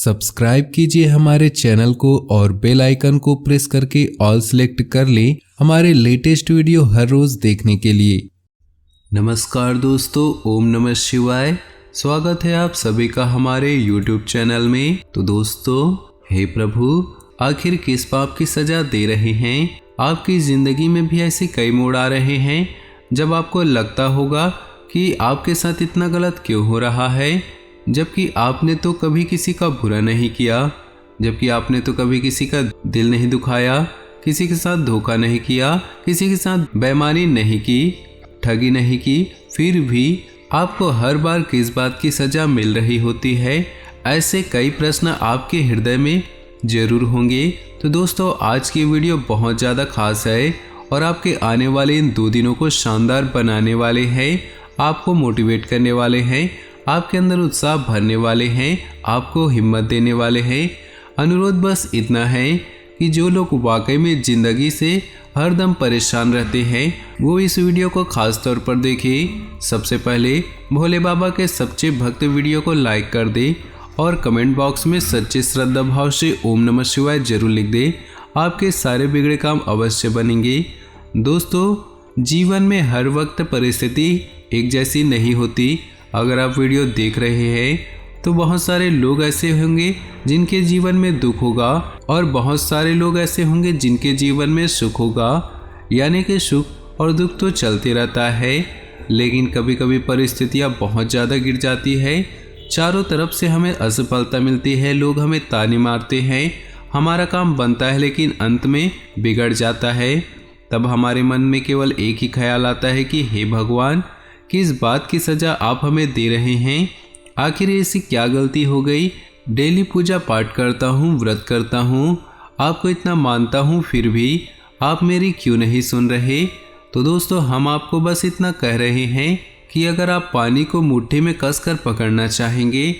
Subscribe कीजिए हमारे channel को और बेल आइकन को प्रेस करके ऑल सेलेक्ट कर लें हमारे लेटेस्ट वीडियो हर रोज देखने के लिए। नमस्कार दोस्तों, ओम नमः शिवाय। स्वागत है आप सभी का हमारे YouTube चैनल में। तो दोस्तों, हे प्रभु, आखिर किस पाप की सजा दे रहे हैं? आपकी जिंदगी में भी ऐसे कई मोड़ आ रहे हैं जब आपको लगता होगा कि आपके साथ इतना गलत क्यों हो रहा है, जबकि आपने तो कभी किसी का बुरा नहीं किया, जबकि आपने तो कभी किसी का दिल नहीं दुखाया, किसी के साथ धोखा नहीं किया, किसी के साथ बेईमानी नहीं की, ठगी नहीं की, फिर भी आपको हर बार किस बात की सजा मिल रही होती है? ऐसे कई प्रश्न आपके हृदय में जरूर होंगे। तो दोस्तों, आज की वीडियो बहुत ज़्यादा खास है और आपके आने वाले इन 2 दिनों को शानदार बनाने वाले हैं, आपको मोटिवेट करने वाले हैं, आपके अंदर उत्साह भरने वाले हैं, आपको हिम्मत देने वाले हैं। अनुरोध बस इतना है कि जो लोग वाकई में ज़िंदगी से हरदम परेशान रहते हैं वो इस वीडियो को खास तौर पर देखें। सबसे पहले भोले बाबा के सच्चे भक्त वीडियो को लाइक कर दे और कमेंट बॉक्स में सच्चे श्रद्धा भाव से ओम नमः शिवाय जरूर लिख दे। आपके सारे बिगड़े काम अवश्य बनेंगे। दोस्तों, जीवन में हर वक्त परिस्थिति एक जैसी नहीं होती। अगर आप वीडियो देख रहे हैं तो बहुत सारे लोग ऐसे होंगे जिनके जीवन में दुख होगा और बहुत सारे लोग ऐसे होंगे जिनके जीवन में सुख होगा। यानी कि सुख और दुख तो चलते रहता है, लेकिन कभी कभी परिस्थितियाँ बहुत ज़्यादा गिर जाती है। चारों तरफ से हमें असफलता मिलती है, लोग हमें ताने मारते हैं, हमारा काम बनता है लेकिन अंत में बिगड़ जाता है। तब हमारे मन में केवल एक ही ख्याल आता है कि हे भगवान, किस बात की सज़ा आप हमें दे रहे हैं? आखिर ऐसी क्या गलती हो गई? डेली पूजा पाठ करता हूँ, व्रत करता हूँ, आपको इतना मानता हूँ, फिर भी आप मेरी क्यों नहीं सुन रहे? तो दोस्तों, हम आपको बस इतना कह रहे हैं कि अगर आप पानी को मुट्ठी में कसकर पकड़ना चाहेंगे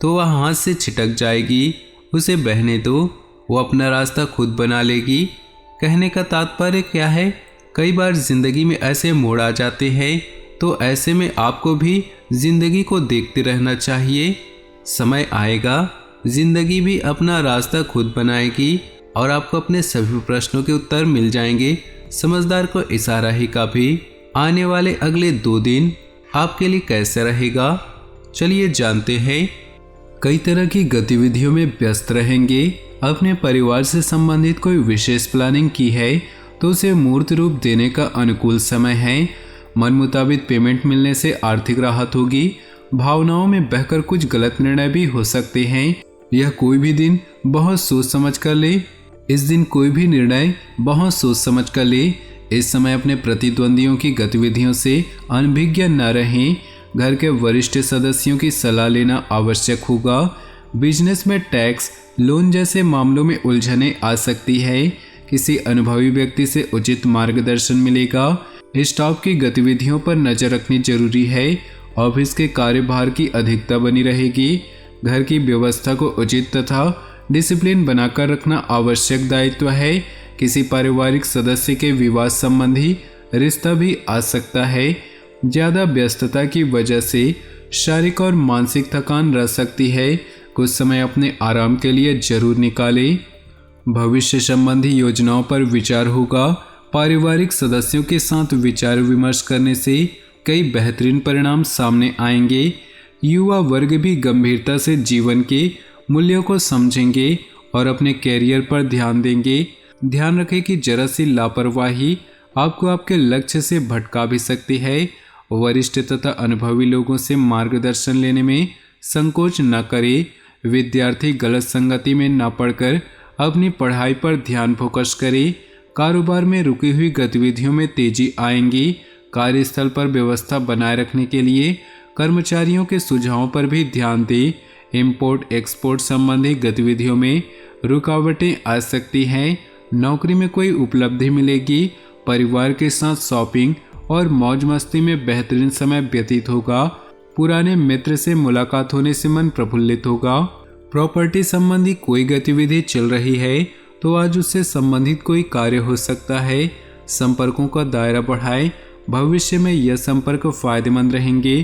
तो वह हाथ से छिटक जाएगी। उसे बहने दो, वो अपना रास्ता खुद बना लेगी। कहने का तात्पर्य क्या है? कई बार ज़िंदगी में ऐसे मोड़ आ जाते हैं, तो ऐसे में आपको भी ज़िंदगी को देखते रहना चाहिए। समय आएगा, ज़िंदगी भी अपना रास्ता खुद बनाएगी और आपको अपने सभी प्रश्नों के उत्तर मिल जाएंगे। समझदार को इशारा ही काफ़ी। आने वाले अगले 2 दिन आपके लिए कैसे रहेगा, चलिए जानते हैं। कई तरह की गतिविधियों में व्यस्त रहेंगे। अपने परिवार से संबंधित कोई विशेष प्लानिंग की है तो उसे मूर्त रूप देने का अनुकूल समय है। मन मुताबिक पेमेंट मिलने से आर्थिक राहत होगी। भावनाओं में बहकर कुछ गलत निर्णय भी हो सकते हैं। यह कोई भी दिन बहुत सोच समझ कर ले। इस दिन कोई भी निर्णय बहुत सोच समझ कर ले। इस समय अपने प्रतिद्वंदियों की गतिविधियों से अनभिज्ञ न रहें। घर के वरिष्ठ सदस्यों की सलाह लेना आवश्यक होगा। बिजनेस में टैक्स, लोन जैसे मामलों में उलझनें आ सकती है। किसी अनुभवी व्यक्ति से उचित मार्गदर्शन मिलेगा। स्टाफ की गतिविधियों पर नजर रखनी जरूरी है। ऑफिस के कार्यभार की अधिकता बनी रहेगी। घर की व्यवस्था को उचित तथा डिसिप्लिन बनाकर रखना आवश्यक दायित्व है। किसी पारिवारिक सदस्य के विवाह संबंधी रिश्ता भी आ सकता है। ज़्यादा व्यस्तता की वजह से शारीरिक और मानसिक थकान रह सकती है। कुछ समय अपने आराम के लिए जरूर निकालें। भविष्य संबंधी योजनाओं पर विचार होगा। पारिवारिक सदस्यों के साथ विचार विमर्श करने से कई बेहतरीन परिणाम सामने आएंगे। युवा वर्ग भी गंभीरता से जीवन के मूल्यों को समझेंगे और अपने कैरियर पर ध्यान देंगे। ध्यान रखें कि जरा सी लापरवाही आपको आपके लक्ष्य से भटका भी सकती है। वरिष्ठ तथा अनुभवी लोगों से मार्गदर्शन लेने में संकोच न करें। विद्यार्थी गलत संगति में न पड़कर अपनी पढ़ाई पर ध्यान फोकस करें। कारोबार में रुकी हुई गतिविधियों में तेजी आएंगी। कार्यस्थल पर व्यवस्था बनाए रखने के लिए कर्मचारियों के सुझावों पर भी ध्यान दें। इंपोर्ट एक्सपोर्ट संबंधी गतिविधियों में रुकावटें आ सकती हैं। नौकरी में कोई उपलब्धि मिलेगी। परिवार के साथ शॉपिंग और मौज मस्ती में बेहतरीन समय व्यतीत होगा। पुराने मित्र से मुलाकात होने से मन प्रफुल्लित होगा। प्रॉपर्टी संबंधी कोई गतिविधि चल रही है तो आज उससे संबंधित कोई कार्य हो सकता है। संपर्कों का दायरा बढ़ाएं। भविष्य में यह संपर्क फायदेमंद रहेंगे।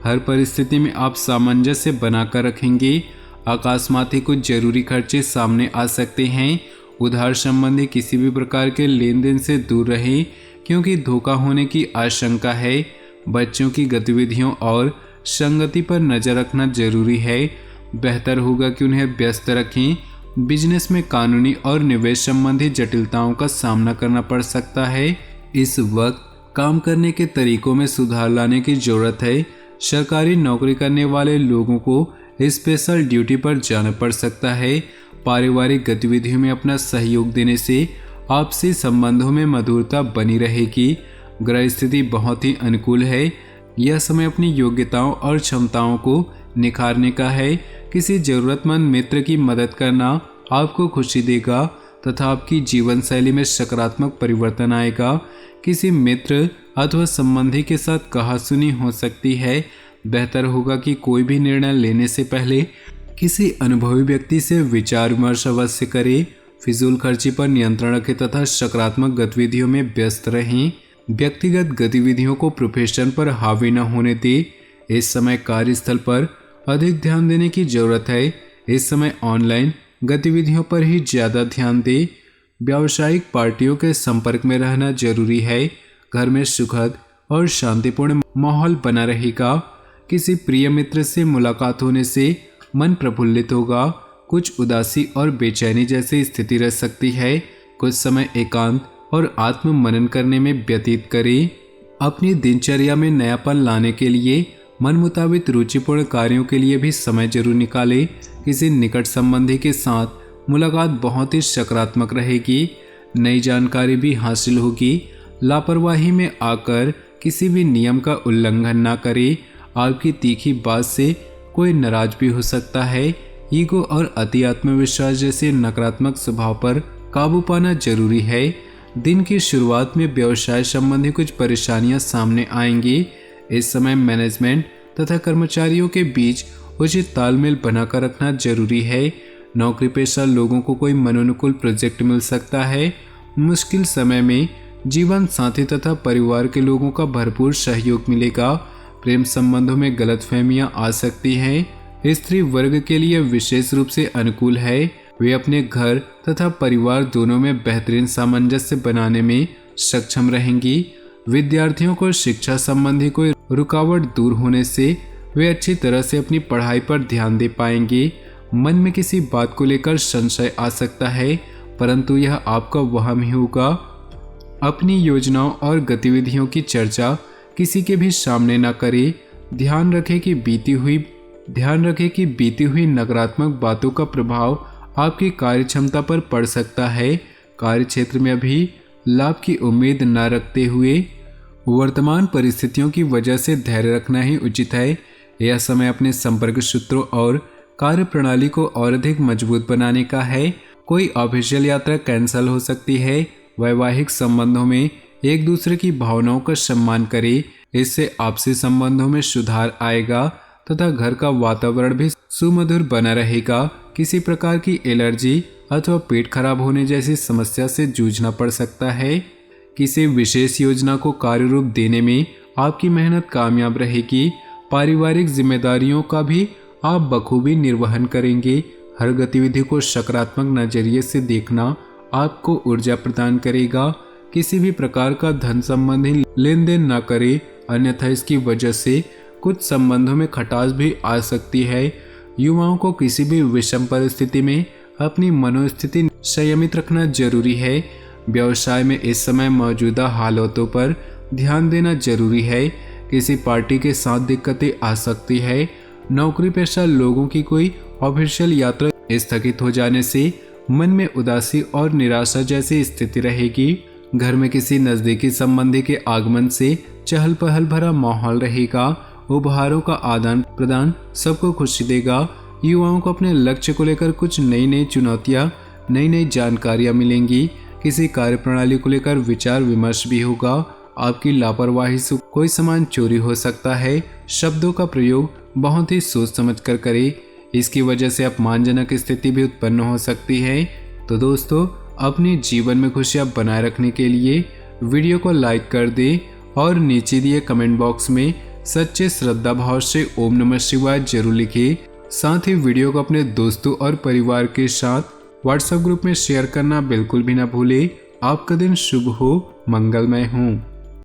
हर परिस्थिति में आप सामंजस्य बनाकर रखेंगे। अकस्मात ही कुछ जरूरी खर्चे सामने आ सकते हैं। उधार संबंधी किसी भी प्रकार के लेन देन से दूर रहें क्योंकि धोखा होने की आशंका है। बच्चों की गतिविधियों और संगति पर नजर रखना जरूरी है। बेहतर होगा कि उन्हें व्यस्त रखें। बिजनेस में कानूनी और निवेश संबंधी जटिलताओं का सामना करना पड़ सकता है। इस वक्त काम करने के तरीकों में सुधार लाने की जरूरत है। सरकारी नौकरी करने वाले लोगों को स्पेशल ड्यूटी पर जाना पड़ सकता है। पारिवारिक गतिविधियों में अपना सहयोग देने से आपसी संबंधों में मधुरता बनी रहेगी। ग्रह स्थिति बहुत ही अनुकूल है। यह समय अपनी योग्यताओं और क्षमताओं को निखारने का है। किसी जरूरतमंद मित्र की मदद करना आपको खुशी देगा तथा आपकी जीवन शैली में सकारात्मक परिवर्तन आएगा। किसी मित्र अथवा संबंधी के साथ कहासुनी हो सकती है। बेहतर होगा कि कोई भी निर्णय लेने से पहले किसी अनुभवी व्यक्ति से विचार विमर्श अवश्य करें। फिजूल खर्ची पर नियंत्रण रखें तथा सकारात्मक गतिविधियों में व्यस्त रहें। व्यक्तिगत गतिविधियों को प्रोफेशन पर हावी न होने दें। इस समय कार्यस्थल पर अधिक ध्यान देने की जरूरत है। इस समय ऑनलाइन गतिविधियों पर ही ज़्यादा ध्यान दें। व्यावसायिक पार्टियों के संपर्क में रहना जरूरी है। घर में सुखद और शांतिपूर्ण माहौल बना रहेगा। किसी प्रिय मित्र से मुलाकात होने से मन प्रफुल्लित होगा। कुछ उदासी और बेचैनी जैसी स्थिति रह सकती है। कुछ समय एकांत और आत्म मनन करने में व्यतीत करें। अपनी दिनचर्या में नयापन लाने के लिए मन मुताबिक रुचिपूर्ण कार्यों के लिए भी समय जरूर निकालें। किसी निकट संबंधी के साथ मुलाकात बहुत ही सकारात्मक रहेगी। नई जानकारी भी हासिल होगी। लापरवाही में आकर किसी भी नियम का उल्लंघन न करें। आपकी तीखी बात से कोई नाराज भी हो सकता है। ईगो और अति आत्मविश्वास जैसे नकारात्मक स्वभाव पर काबू पाना जरूरी है। दिन की शुरुआत में व्यवसाय संबंधी कुछ परेशानियां सामने आएंगी। इस समय मैनेजमेंट तथा कर्मचारियों के बीच उचित तालमेल बनाकर रखना जरूरी है। नौकरी पेशा लोगों को कोई मनोनुकूल प्रोजेक्ट मिल सकता है। मुश्किल समय में जीवन साथी तथा परिवार के लोगों का भरपूर सहयोग मिलेगा। प्रेम संबंधों में गलतफहमियां आ सकती हैं। स्त्री वर्ग के लिए विशेष रूप से अनुकूल है। वे अपने घर तथा परिवार दोनों में बेहतरीन सामंजस्य बनाने में सक्षम रहेंगी। विद्यार्थियों को शिक्षा संबंधी कोई रुकावट दूर होने से वे अच्छी तरह से अपनी पढ़ाई पर ध्यान दे पाएंगे। मन में किसी बात को लेकर संशय आ सकता है, परंतु यह आपका वहम ही होगा। अपनी योजनाओं और गतिविधियों की चर्चा किसी के भी सामने न करें। ध्यान रखें कि बीती हुई नकारात्मक बातों का प्रभाव आपकी कार्यक्षमता पर पड़ सकता है। कार्य क्षेत्र में अभी लाभ की उम्मीद न रखते हुए वर्तमान परिस्थितियों की वजह से धैर्य रखना ही उचित है। यह समय अपने संपर्क सूत्रों और कार्य प्रणाली को और अधिक मजबूत बनाने का है। कोई ऑफिशियल यात्रा कैंसिल हो सकती है। वैवाहिक संबंधों में एक दूसरे की भावनाओं का सम्मान करें। इससे आपसी संबंधों में सुधार आएगा तथा घर का वातावरण भी सुमधुर बना रहेगा। किसी प्रकार की एलर्जी अथवा पेट खराब होने जैसी समस्या से जूझना पड़ सकता है। किसी विशेष योजना को कार्य रूप देने में आपकी मेहनत कामयाब रहेगी। पारिवारिक जिम्मेदारियों का भी आप बखूबी निर्वहन करेंगे। हर गतिविधि को सकारात्मक नजरिए से देखना आपको ऊर्जा प्रदान करेगा। किसी भी प्रकार का धन संबंधी लेन देन न करें, अन्यथा इसकी वजह से कुछ संबंधों में खटास भी आ सकती है। युवाओं को किसी भी विषम परिस्थिति में अपनी मनोस्थिति संयमित रखना जरूरी है। व्यवसाय में इस समय मौजूदा हालातों पर ध्यान देना जरूरी है। किसी पार्टी के साथ दिक्कतें आ सकती है। नौकरी पेशा लोगों की कोई ऑफिशियल यात्रा स्थगित हो जाने से मन में उदासी और निराशा जैसी स्थिति रहेगी। घर में किसी नजदीकी संबंधी के आगमन से चहल पहल भरा माहौल रहेगा। उपहारों का आदान प्रदान सबको खुशी देगा। युवाओं को अपने लक्ष्य को लेकर कुछ नई चुनौतियां, नई जानकारियां मिलेंगी। किसी कार्य प्रणाली को लेकर विचार विमर्श भी होगा। आपकी लापरवाही से कोई सामान चोरी हो सकता है। शब्दों का प्रयोग बहुत ही सोच समझ कर करें, इसकी वजह से अपमानजनक स्थिति भी उत्पन्न हो सकती है। तो दोस्तों, अपने जीवन में खुशियां बनाए रखने के लिए वीडियो को लाइक कर दें और नीचे दिए कमेंट बॉक्स में सच्चे श्रद्धा भाव से ओम नमः शिवाय जरूर लिखें। साथ ही वीडियो को अपने दोस्तों और परिवार के साथ व्हाट्सएप ग्रुप में शेयर करना बिल्कुल भी ना भूले। आपका दिन शुभ हो, मंगलमय हो।